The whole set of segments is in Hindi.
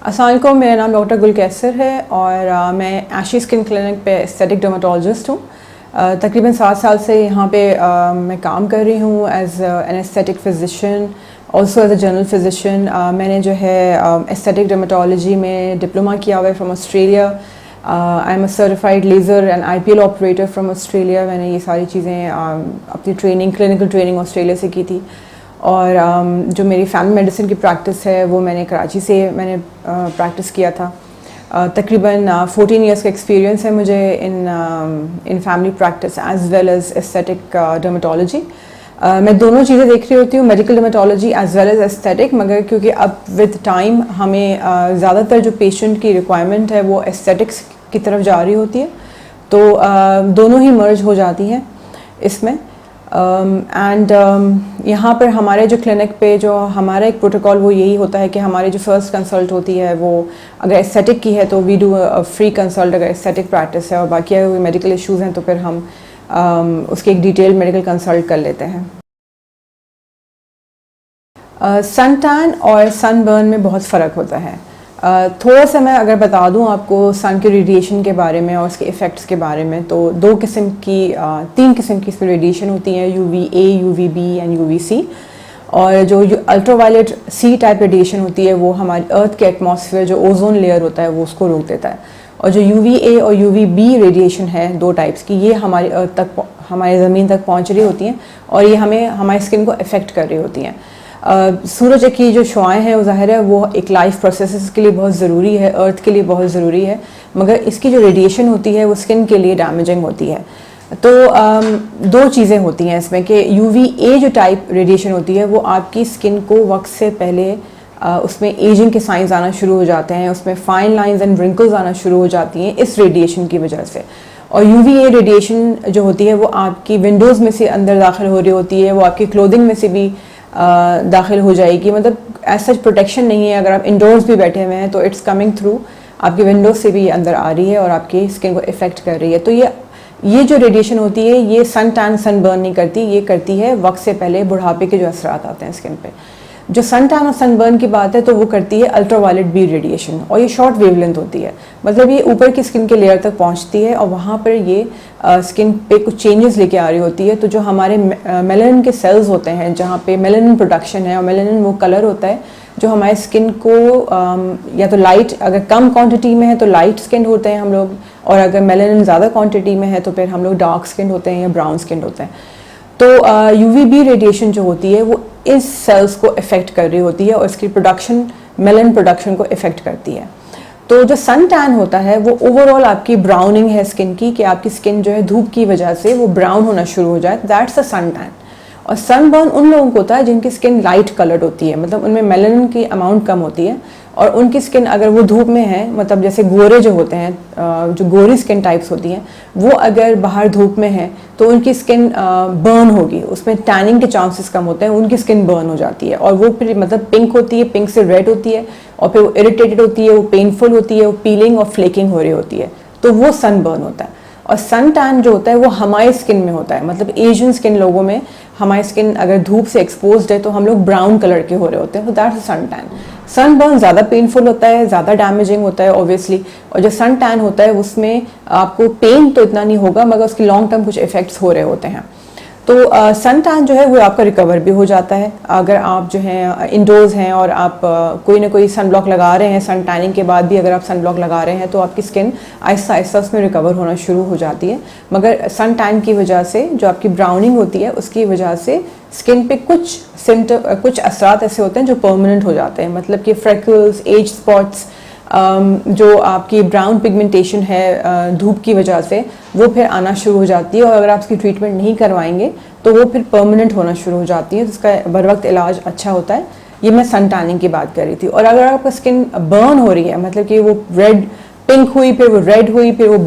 अस्सलाम वालेकुम, मेरा नाम डॉक्टर गुल कैसर है और मैं आशी स्किन क्लिनिक पे एस्थेटिक डर्मेटोलॉजिस्ट हूँ। तकरीबन 7 साल से यहाँ पे मैं काम कर रही हूँ as an aesthetic physician, also as a general physician. मैंने जो है एस्थेटिक डर्मेटोलॉजी में डिप्लोमा किया हुआ है from Australia. I am a certified laser and IPL operator from Australia. मैंने ये सारी चीज़ें अपनी ट्रेनिंग, क्लिनिकल ट्रेनिंग ऑस्ट्रेलिया से की थी। और जो मेरी फैमिली मेडिसिन की प्रैक्टिस है वो मैंने कराची से प्रैक्टिस किया था। तकरीबन 14 इयर्स का एक्सपीरियंस है मुझे in family practice as well as aesthetic dermatology. मैं दोनों चीज़ें देख रही होती हूँ, medical dermatology as well as aesthetic, मगर क्योंकि अब विद टाइम हमें ज़्यादातर जो पेशेंट की रिक्वायरमेंट है वो एस्थेटिक्स की तरफ जा रही होती है, तो दोनों ही मर्ज हो जाती हैं इसमें। यहाँ पर हमारे जो क्लिनिक पे जो हमारा एक प्रोटोकॉल वो यही होता है कि हमारी जो फर्स्ट कंसल्ट होती है वो अगर एस्थेटिक की है तो we do a free consult अगर एस्थेटिक प्रैक्टिस है, और बाकी अगर कोई मेडिकल इश्यूज़ हैं तो फिर हम उसकी एक डिटेल मेडिकल कंसल्ट कर लेते हैं। सन टैन और सनबर्न में बहुत फ़र्क होता है। थोड़ा सा मैं अगर बता दूं आपको सन के रेडिएशन के बारे में और उसके इफ़ेक्ट्स के बारे में, तो 3 किस्म की इसमें रेडिएशन होती हैं, UVA, UVB एंड UVC। और जो अल्ट्रावायलेट C टाइप रेडिएशन होती है वो हमारी अर्थ के एटमॉस्फेयर जो ओजोन लेयर होता है वो उसको रोक देता है। और जो UVA और UVB रेडिएशन है 2 टाइप्स की, ये हमारी अर्थ तक, हमारी ज़मीन तक पहुँच रही होती हैं और ये हमें हमारी स्किन को अफेक्ट कर रही होती हैं। सूरज की जो शुआएँ हैं वो ज़ाहिर है वो एक लाइफ प्रोसेसेस के लिए बहुत ज़रूरी है, अर्थ के लिए बहुत ज़रूरी है, मगर इसकी जो रेडिएशन होती है वो स्किन के लिए डैमेजिंग होती है। तो 2 चीज़ें होती हैं इसमें कि UVA जो टाइप रेडिएशन होती है वो आपकी स्किन को वक्त से पहले उसमें एजिंग के साइंस आना शुरू हो जाते हैं, उसमें फाइन लाइंस एंड रिंकल्स आना शुरू हो जाती हैं इस रेडिएशन की वजह से। और UVA रेडिएशन जो होती है वो आपकी विंडोज़ में से अंदर दाखिल हो रही होती है, वो आपकी क्लोथिंग में से भी दाखिल हो जाएगी। मतलब ऐसा प्रोटेक्शन नहीं है, अगर आप इंडोर्स भी बैठे हुए हैं तो इट्स कमिंग थ्रू आपकी विंडोज से भी अंदर आ रही है और आपकी स्किन को इफ़ेक्ट कर रही है। तो ये जो रेडिएशन होती है ये सन टैन सनबर्न नहीं करती, ये करती है वक्त से पहले बुढ़ापे के जो असरात आते हैं स्किन पे। जो सन टैन और सनबर्न की बात है तो वो करती है अल्ट्रावायलेट B रेडिएशन, और ये शॉर्ट वेवलेंथ होती है, मतलब ये ऊपर की स्किन के लेयर तक पहुंचती है और वहाँ पर ये स्किन पे कुछ चेंजेस लेके आ रही होती है। तो जो हमारे मेलानिन के सेल्स होते हैं जहाँ पे मेलानिन प्रोडक्शन है, और मेलानिन वो कलर होता है जो हमारे स्किन को या तो लाइट, अगर कम क्वांटिटी में है तो लाइट स्किन होते हैं हम लोग, और अगर मेलानिन ज़्यादा क्वांटिटी में है तो फिर हम लोग डार्क स्किन होते हैं या ब्राउन स्किन होते हैं। तो UVB रेडिएशन जो होती है वो इस सेल्स को इफ़ेक्ट कर रही होती है और इसकी प्रोडक्शन, मेलानिन प्रोडक्शन को इफ़ेक्ट करती है। तो जो सन टैन होता है वो ओवरऑल आपकी ब्राउनिंग है स्किन की, कि आपकी स्किन जो है धूप की वजह से वो ब्राउन होना शुरू हो जाए, दैट्स अ सन टैन। और सनबर्न उन लोगों को होता है जिनकी स्किन लाइट कलर्ड होती है, मतलब उनमें मेलानिन की अमाउंट कम होती है, और उनकी स्किन अगर वो धूप में है, मतलब जैसे गोरे जो होते हैं, जो गोरी स्किन टाइप्स होती हैं, वो अगर बाहर धूप में है तो उनकी स्किन बर्न होगी, उसमें टैनिंग के चांसेस कम होते हैं, उनकी स्किन बर्न हो जाती है और वो फिर मतलब पिंक होती है, पिंक से रेड होती है, और फिर वो इरिटेटेड होती है, वो पेनफुल होती है, वो पीलिंग और फ्लेकिंग हो रही होती है, तो वो सनबर्न होता है। और सन टैन जो होता है वो हमारी स्किन में होता है, मतलब एशियन स्किन लोगों में हमारी स्किन अगर धूप से एक्सपोज्ड है तो हम लोग ब्राउन कलर के हो रहे होते हैं, तो दैट्स सन टैन। सनबर्न ज़्यादा पेनफुल होता है, ज़्यादा डैमेजिंग होता है ऑब्वियसली, और जो सन टैन होता है उसमें आपको पेन तो इतना नहीं होगा मगर उसके लॉन्ग टर्म कुछ इफ़ेक्ट्स हो रहे होते हैं। तो सन टैन जो है वो आपका रिकवर भी हो जाता है अगर आप जो है इंडोर्स हैं और आप कोई ना कोई सन ब्लॉक लगा रहे हैं, सन टैनिंग के बाद भी अगर आप सन ब्लॉक लगा रहे हैं तो आपकी स्किन आहिस्ता आहिस्ता उसमें रिकवर होना शुरू हो जाती है। मगर सन टैन की वजह से जो आपकी ब्राउनिंग होती है उसकी वजह से स्किन पे कुछ असरात ऐसे होते हैं जो परमानेंट हो जाते हैं, मतलब कि फ्रेकल्स, एज स्पॉट्स, जो आपकी ब्राउन पिगमेंटेशन है धूप की वजह से वो फिर आना शुरू हो जाती है, और अगर आप इसकी ट्रीटमेंट नहीं करवाएंगे तो वो फिर परमानेंट होना शुरू हो जाती है, जिसका बर वक्त इलाज अच्छा होता है। ये मैं सन टैनिंग की बात कर रही थी। और अगर आपका स्किन बर्न हो रही है, मतलब कि वो रेड पिंक हुई, फिर वो रेड हुई, फिर वो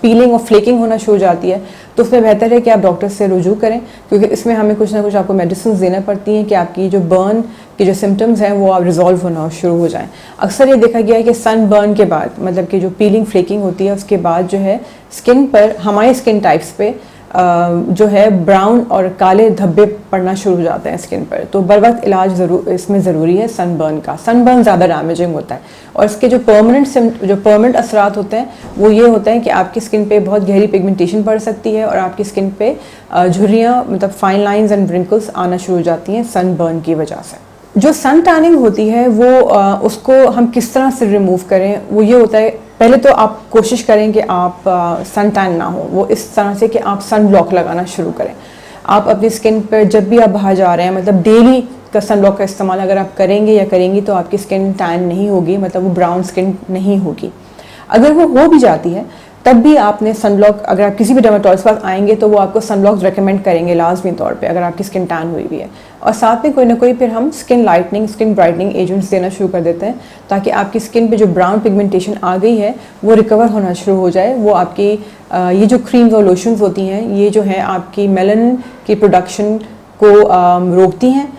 पीलिंग और फ्लेकिंग होना शुरू हो जाती है, तो उसमें बेहतर है कि आप डॉक्टर से रुजू करें, क्योंकि इसमें हमें कुछ ना कुछ आपको मेडिसिन देना पड़ती हैं कि आपकी जो बर्न के जो सिम्टम्स हैं वो आप रिजॉल्व होना शुरू हो जाएं। अक्सर ये देखा गया है कि सन बर्न के बाद, मतलब कि जो पीलिंग फ्लेकिंग होती है उसके बाद जो है स्किन पर, हमारे स्किन टाइप्स पे जो है ब्राउन और काले धब्बे पड़ना शुरू हो जाते हैं स्किन पर। तो बर वक्त इलाज इसमें ज़रूरी है सनबर्न का। सनबर्न ज़्यादा डैमेजिंग होता है और इसके जो परमानेंट असरात होते हैं वो ये होते हैं कि आपकी स्किन पे बहुत गहरी पिगमेंटेशन पड़ सकती है और आपकी स्किन पे झुर्रियाँ मतलब फाइन लाइंस एंड ब्रिंकल्स आना शुरू हो जाती हैं सनबर्न की वजह से। जो सन टैनिंग होती है वो उसको हम किस तरह से रिमूव करें, वो ये होता है पहले तो आप कोशिश करें कि आप सन टैन ना हो, वो इस तरह से कि आप सन ब्लॉक लगाना शुरू करें। आप अपनी स्किन पर जब भी आप बाहर जा रहे हैं मतलब डेली का सन ब्लॉक का इस्तेमाल अगर आप करेंगे या करेंगी तो आपकी स्किन टैन नहीं होगी, मतलब वो ब्राउन स्किन नहीं होगी। अगर वो हो भी जाती है तब भी आपने सनब्लॉक, अगर आप किसी भी डर्मेटोलॉजिस्ट के पास आएंगे तो वो आपको सनब्लॉक रेकमेंड करेंगे लाजमी तौर पे अगर आपकी स्किन टैन हुई भी है। और साथ में कोई ना कोई फिर हम skin lightening, skin brightening agents देना शुरू कर देते हैं ताकि आपकी स्किन पे जो ब्राउन पिगमेंटेशन आ गई है वो रिकवर होना शुरू हो जाए। वो आपकी ये जो क्रीम्स और लोशंस होती हैं ये जो है आपकी मेलानिन की प्रोडक्शन को रोकती हैं,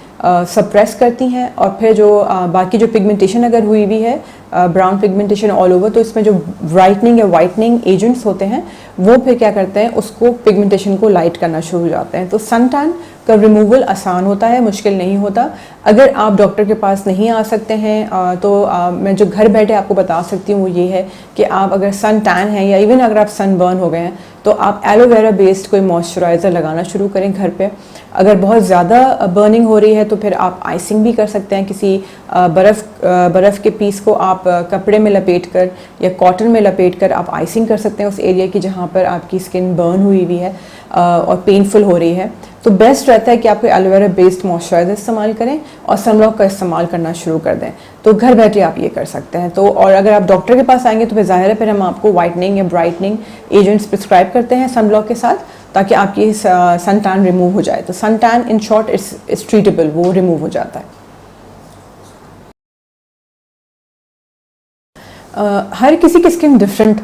सप्रेस करती हैं और फिर जो बाकी जो पिगमेंटेशन अगर हुई भी है ब्राउन पिगमेंटेशन ऑल ओवर, तो इसमें जो ब्राइटनिंग या वाइटनिंग एजेंट्स होते हैं वो फिर क्या करते हैं उसको पिगमेंटेशन को लाइट करना शुरू हो जाते हैं। तो सन टैन का रिमूवल आसान होता है, मुश्किल नहीं होता। अगर आप डॉक्टर के पास नहीं आ सकते हैं तो मैं जो घर बैठे आपको बता सकती हूँ वो ये है कि आप अगर सन टैन है या इवन अगर आप सन बर्न हो गए हैं तो आप एलोवेरा बेस्ड कोई मॉइस्चराइज़र लगाना शुरू करें घर पे। अगर बहुत ज़्यादा बर्निंग हो रही है तो फिर आप आइसिंग भी कर सकते हैं, किसी बर्फ़ के पीस को आप कपड़े में लपेट कर या कॉटन में लपेट कर आप आइसिंग कर सकते हैं उस एरिया की जहाँ पर आपकी स्किन बर्न हुई हुई है और पेनफुल हो रही है। तो बेस्ट रहता है कि आप कोई एलोवेरा बेस्ड मॉइस्चराइज़र इस्तेमाल करें और सनब्लॉक का इस्तेमाल करना शुरू कर दें। तो घर बैठे आप ये कर सकते हैं। तो और अगर आप डॉक्टर के पास आएंगे तो फिर ज़ाहिर है फिर हम आपको वाइटनिंग या ब्राइटनिंग एजेंट्स प्रिस्क्राइब करते हैं सनब्लॉक के साथ ताकि आपकी सन टैन रिमूव हो जाए। तो sun tan in short it's treatable, वो रिमूव हो जाता है। हर किसी की स्किन डिफरेंट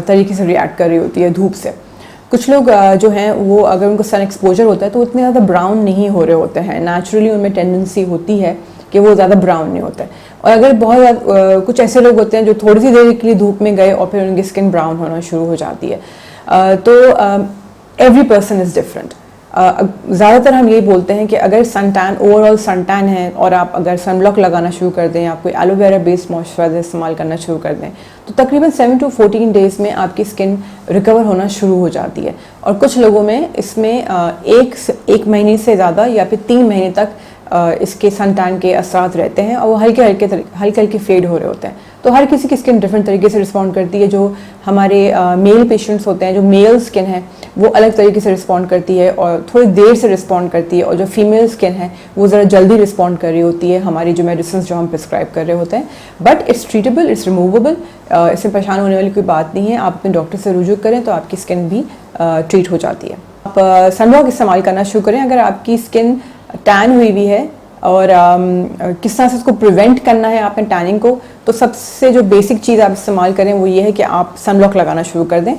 तरीके से रिएक्ट कर रही होती है धूप से। कुछ लोग जो हैं वो अगर उनको सन एक्सपोजर होता है तो उतने ज़्यादा ब्राउन नहीं हो रहे होते हैं, नेचुरली उनमें टेंडेंसी होती है कि वो ज़्यादा ब्राउन नहीं होता है। और अगर बहुत ज़्यादा कुछ ऐसे लोग होते हैं जो थोड़ी सी देर के लिए धूप में गए और फिर उनकी स्किन ब्राउन होना शुरू हो जाती है। तो एवरी पर्सन इज़ डिफरेंट। ज़्यादातर हम यही बोलते हैं कि अगर sun tan overall sun tan है और आप अगर सनब्लॉक लगाना शुरू कर दें, आप कोई एलोवेरा बेस्ड मॉइस्चराइज़र इस्तेमाल करना शुरू कर दें तो तकरीबन 7 to 14 डेज़ में आपकी स्किन रिकवर होना शुरू हो जाती है। और कुछ लोगों में इसमें एक महीने से ज़्यादा या फिर 3 महीने तक इसके सन टैन के असरात रहते हैं और वो हल्के हल्के फेड हो रहे होते हैं। तो हर किसी की स्किन डिफरेंट तरीके से रिस्पॉन्ड करती है। जो हमारे मेल पेशेंट्स होते हैं, जो मेल स्किन है वो अलग तरीके से रिस्पॉन्ड करती है और थोड़ी देर से रिस्पॉन्ड करती है, और जो फीमेल स्किन है वो ज़रा जल्दी रिस्पॉन्ड कर रही होती है हमारी जो मेडिसिन जो हम प्रिस्क्राइब कर रहे होते हैं। But it's treatable, it's removable, इससे परेशान होने वाली कोई बात नहीं है। आप अपने डॉक्टर से रुजू करें तो आपकी स्किन भी ट्रीट हो जाती है। आप सनब्लॉक इस्तेमाल करना शुरू करें अगर आपकी स्किन टैन हुई हुई है और किस तरह से उसको प्रिवेंट करना है आपने टैनिंग को। तो सबसे जो बेसिक चीज़ आप इस्तेमाल करें वो ये है कि आप सनब्लॉक लगाना शुरू कर दें।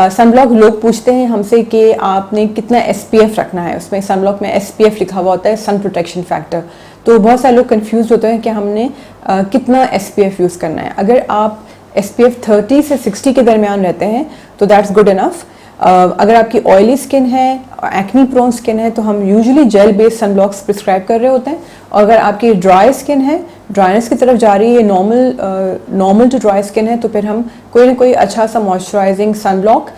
सनब्लॉक लोग पूछते हैं हमसे कि आपने कितना SPF रखना है, उसमें सनब्लॉक में SPF लिखा हुआ होता है, सन प्रोटेक्शन फैक्टर। तो बहुत सारे लोग कंफ्यूज होते हैं कि हमने कितना SPF यूज़ करना है। अगर आप SPF 30 से 60 के दरमियान रहते हैं तो दैट्स गुड इनफ। अगर आपकी ऑयली स्किन है, एक्नी प्रोन स्किन है तो हम यूजुअली जेल बेस्ड सनब्लॉक्स प्रिस्क्राइब कर रहे होते हैं। और अगर आपकी ड्राई स्किन है, ड्राइनेस की तरफ जा रही है, नॉर्मल टू ड्राई स्किन है तो फिर हम कोई ना कोई अच्छा सा मॉइस्चराइजिंग सनब्लॉक,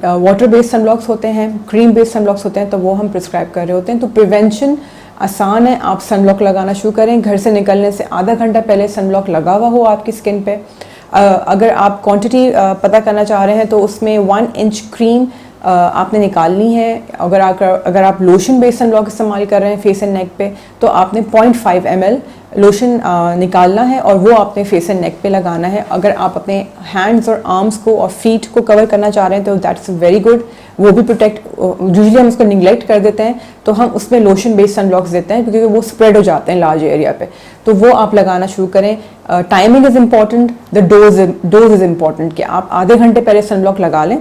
वाटर बेस्ड सनब्लॉक्स होते हैं, क्रीम बेस्ड सनब्लॉक्स होते हैं, तो वो हम प्रिस्क्राइब कर रहे होते हैं। तो प्रिवेंशन आसान है, आप सनब्लॉक लगाना शुरू करें। घर से निकलने से आधा घंटा पहले सनब्लॉक लगा हुआ हो आपकी स्किन पे। अगर आप क्वांटिटी पता करना चाह रहे हैं तो उसमें 1 इंच क्रीम आपने निकालनी है। अगर आप लोशन बेस्ड सनब्लॉक इस्तेमाल कर रहे हैं फेस एंड नेक पे तो आपने 0.5 ml लोशन निकालना है और वो आपने फेस एंड नेक पे लगाना है। अगर आप अपने हैंड्स और आर्म्स को और फीट को कवर करना चाह रहे हैं तो दैट्स वेरी गुड, वो भी प्रोटेक्ट। यूजुअली हम उसको निगलेक्ट कर देते हैं तो हम उसमें लोशन बेस्ड सनब्लॉक्स देते हैं क्योंकि वो स्प्रेड हो जाते हैं लार्ज एरिया पे, तो वो आप लगाना शुरू करें। Timing is important, the dose is important कि आप आधे घंटे पहले सनब्लॉक लगा लें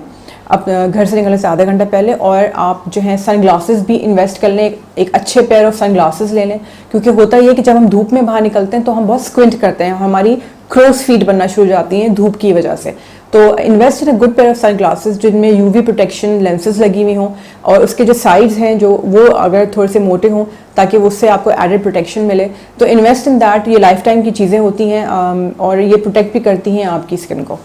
अपने घर से निकलने से आधे घंटे पहले। और आप जो है सन ग्लासेस भी इन्वेस्ट कर लें, एक अच्छे पेयर ऑफ सन ग्लासेस ले लें क्योंकि होता ये है कि जब हम धूप में बाहर निकलते हैं तो हम बहुत स्क्विंट करते हैं, हमारी क्रोस फीट बनना शुरू हो जाती हैं धूप की वजह से। तो invest in a good pair of sunglasses जिनमें यूवी प्रोटेक्शन लेंसेज लगी हुई हों और उसके जो साइड्स हैं जो वो अगर थोड़े से मोटे हों ताकि उससे आपको एडेड प्रोटेक्शन मिले। तो इन्वेस्ट इन दैट, ये लाइफ टाइम की चीज़ें होती हैं और ये प्रोटेक्ट भी करती हैं आपकी स्किन को।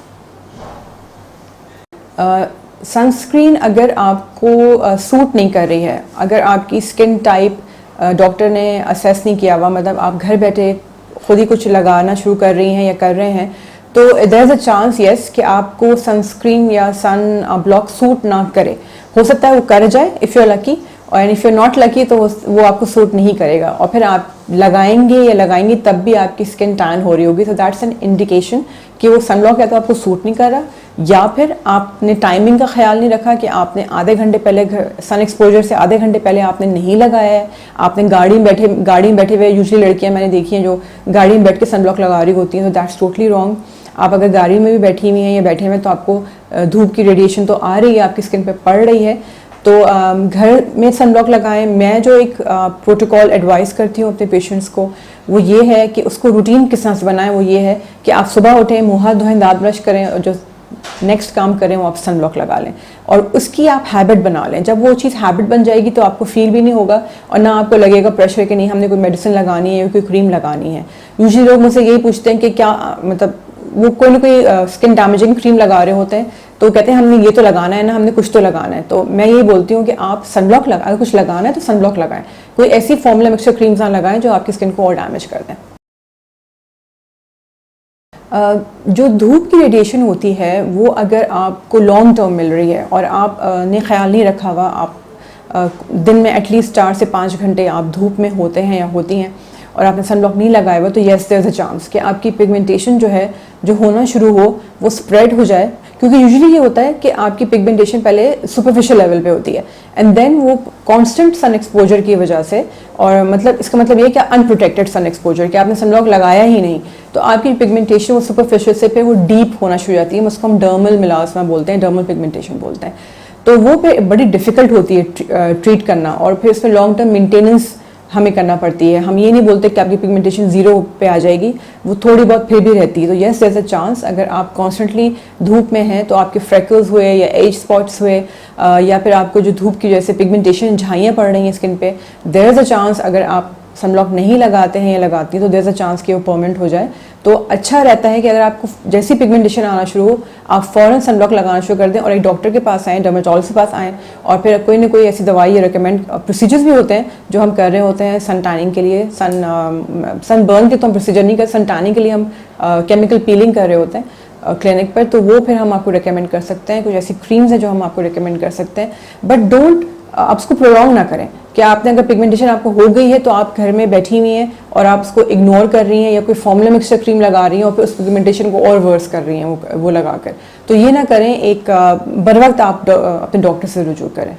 सनस्क्रीन अगर आपको सूट नहीं कर रही है, अगर आपकी स्किन टाइप डॉक्टर ने असेस नहीं किया हुआ, मतलब आप घर बैठे खुद ही कुछ लगाना शुरू कर रही हैं या कर रहे हैं, तो there is a chance yes कि आपको सनस्क्रीन या सन ब्लॉक सूट ना करे। हो सकता है वो कर जाए इफ़ यू आर लकी, और if you are not lucky तो वो आपको सूट नहीं करेगा और फिर आप लगाएंगे तब भी आपकी स्किन टैन हो रही होगी। तो दैट्स एन इंडिकेशन कि वो सनब्लॉक या तो आपको सूट नहीं कर रहा, या फिर आपने टाइमिंग का ख्याल नहीं रखा कि आपने आधे घंटे पहले सन एक्सपोजर से आधे घंटे पहले आपने नहीं लगाया है। आपने गाड़ी में बैठे हुए, यूजुअली लड़कियां मैंने देखी हैं जो गाड़ी में बैठ के सनब्लॉक लगा रही होती हैं, तो दैट्स टोटली रॉन्ग। आप अगर गाड़ी में भी बैठी हुई हैं या बैठे हुए हैं तो आपको धूप की रेडिएशन तो आ रही है, आपकी स्किन पे पड़ रही है, तो घर में सनब्लॉक लगाएं। मैं जो एक प्रोटोकॉल एडवाइस करती हूँ अपने पेशेंट्स को वो ये है कि उसको रूटीन किस तरह से बनाएं। वो ये है कि आप सुबह उठें, मुँह हाथ धोएं, दांत ब्रश करें और जो नेक्स्ट काम करें वो आप सनब्लॉक लगा लें और उसकी आप हैबिट बना लें। जब वो चीज़ हैबिट बन जाएगी तो आपको फील भी नहीं होगा और ना आपको लगेगा प्रेशर कि नहीं हमने कोई मेडिसिन लगानी है या कोई क्रीम लगानी है। यूजुअली लोग मुझसे यही पूछते हैं कि क्या मतलब वो कोई ना कोई स्किन डैमेजिंग क्रीम लगा रहे होते हैं तो कहते हैं हमने ये तो लगाना है ना, हमने कुछ तो लगाना है। तो मैं यही बोलती हूँ कि आप सनब्लॉक अगर कुछ लगाना है तो सनब्लॉक लगाएं, कोई ऐसी फॉर्मूला मिक्सचर क्रीम्स ना लगाएं जो आपकी स्किन को और डैमेज कर दें। जो धूप की रेडिएशन होती है वो अगर आपको लॉन्ग टर्म मिल रही है और आप ने ख्याल नहीं रखा हुआ, आप दिन में एटलीस्ट 4 से 5 घंटे आप धूप में होते हैं या होती हैं और आपने सनब्लॉक नहीं लगाया हुआ, तो yes there is a chance कि आपकी पिगमेंटेशन जो है जो होना शुरू हो वो स्प्रेड हो जाए। क्योंकि यूजुअली ये होता है कि आपकी पिगमेंटेशन पहले सुपरफिशियल लेवल पे होती है एंड देन वो कांस्टेंट सन एक्सपोजर की वजह से, और मतलब इसका मतलब ये है कि अनप्रोटेक्टेड सन एक्सपोजर कि आपने सनब्लॉक लगाया ही नहीं, तो आपकी पिगमेंटेशन वो सुपरफिशियल से पे वो डीप होना शुरू हो जाती है। उसको हम डर्मल मिलास्मा बोलते हैं, डर्मल पिगमेंटेशन बोलते हैं। तो वो फिर बड़ी डिफ़िकल्ट होती है ट्रीट करना और फिर इसमें लॉन्ग टर्म मेंटेनेंस हमें करना पड़ती है। हम ये नहीं बोलते कि आपकी पिगमेंटेशन ज़ीरो पे आ जाएगी, वो थोड़ी बहुत फिर भी रहती है। तो yes there is a chance अगर आप कॉन्स्टेंटली धूप में हैं तो आपके फ्रेकल्स हुए या एज स्पॉट्स हुए या फिर आपको जो धूप की जैसे पिगमेंटेशन झाइयाँ पड़ रही हैं स्किन पे, देयर इज़ अ चांस अगर आप सनब्लॉक नहीं लगाते हैं या लगाती हैं तो देयर इज़ अ चांस कि वो परमानेंट हो जाए। तो अच्छा रहता है कि अगर आपको जैसी पिगमेंटेशन आना शुरू हो आप फ़ौरन सनब्लॉक लगाना शुरू कर दें और एक डॉक्टर के पास आएँ, डर्मेटोलॉजिस्ट के पास आएँ और फिर कोई ना कोई ऐसी दवाई या रिकमेंड प्रोसीजर्स भी होते हैं जो हम कर रहे होते हैं सन टैनिंग के लिए। सन बर्न के तो हम प्रोसीजर नहीं कर, सन टैनिंग के लिए हम केमिकल पीलिंग कर रहे होते हैं क्लिनिक पर, तो वो फिर हम आपको रिकमेंड कर सकते हैं। कुछ ऐसी क्रीम्स हैं जो हम आपको रिकमेंड कर सकते हैं, बट डोंट आप उसको प्रोलॉन्ग ना करें कि आपने अगर पिगमेंटेशन आपको हो गई है तो आप घर में बैठी हुई हैं और आप उसको इग्नोर कर रही हैं या कोई फॉर्मूला मिक्सचर क्रीम लगा रही हैं और फिर उस पिगमेंटेशन को और वर्स कर रही हैं वो लगाकर। तो ये ना करें, एक बर वक्त आप अपने डॉक्टर से रुजू करें।